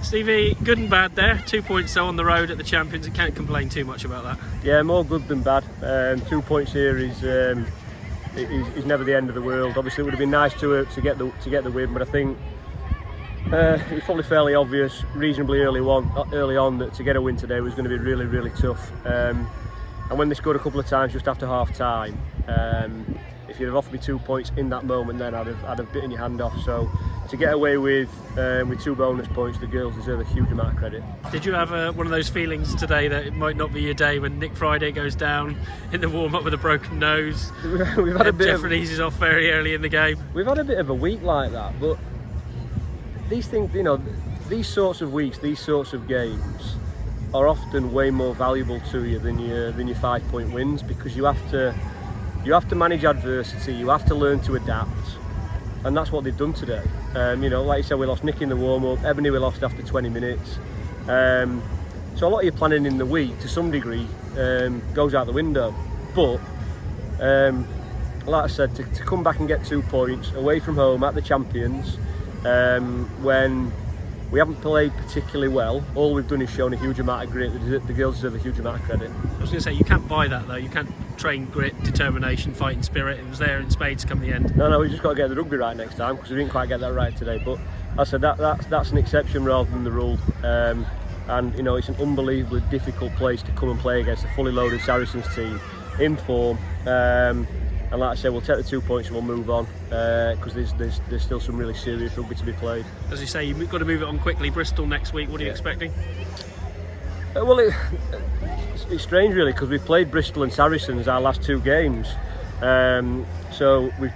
Stevie, good and bad there. 2 points on the road at the Champions. You can't complain too much about that. Yeah, more good than bad. 2 points here is never the end of the world. Obviously, it would have been nice to get the win, but I think it was probably fairly obvious, reasonably early on, that to get a win today was going to be really, really tough. And when they scored a couple of times just after half time, if you'd have offered me 2 points in that moment, then I'd have bitten your hand off. So to get away with 2 bonus points, the girls deserve a huge amount of credit. Did you have one of those feelings today that it might not be your day when Nick Friday goes down in the warm-up with a broken nose? We've had a bit Jeffrey eases off very early in the game. We've had a bit of a week like that, but these things, these sorts of weeks, these sorts of games are often way more valuable to you than your 5-point wins, because you have to manage adversity, you have to learn to adapt, and that's what they've done today. Like you said, we lost Nick in the warm-up, Ebony we lost after 20 minutes. So a lot of your planning in the week, to some degree, goes out the window. But like I said, to come back and get 2 points away from home at the Champions, when we haven't played particularly well, all we've done is shown a huge amount of grit. The girls deserve a huge amount of credit. I was going to say, you can't buy that though. You can't train grit, determination, fighting spirit. It was there in spades come the end. No, we just got to get the rugby right next time, because we didn't quite get that right today. But I said that's an exception rather than the rule. And it's an unbelievably difficult place to come and play against a fully loaded Saracens team in form. And like I said, we'll take the 2 points and we'll move on, because there's still some really serious rugby to be played. As you say, you've got to move it on quickly. Bristol next week, what are you expecting? Well, it's strange really, because we've played Bristol and Saracens our last 2 games. So we've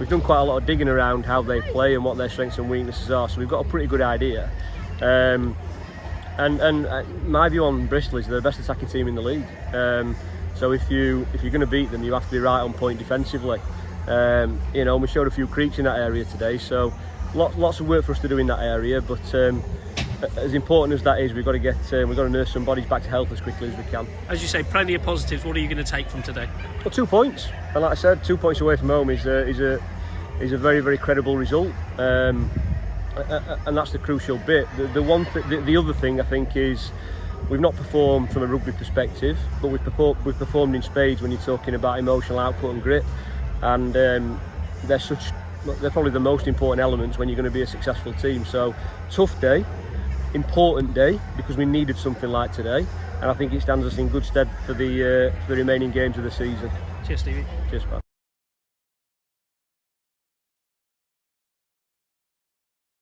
done quite a lot of digging around how they play and what their strengths and weaknesses are, so we've got a pretty good idea. And my view on Bristol is they're the best attacking team in the league. So if you're going to beat them, you have to be right on point defensively. We showed a few creaks in that area today, so lots of work for us to do in that area. But as important as that is, we've got to nurse some bodies back to health as quickly as we can. As you say, plenty of positives. What are you going to take from today? Well, 2 points, and like I said, 2 points away from home is a very, very credible result. And that's the crucial bit. The other thing I think is, we've not performed from a rugby perspective, but we've performed in spades when you're talking about emotional output and grit, and they're probably the most important elements when you're going to be a successful team. So tough day, important day, because we needed something like today, and I think it stands us in good stead for the remaining games of the season. Cheers, Stevie. Cheers, pal.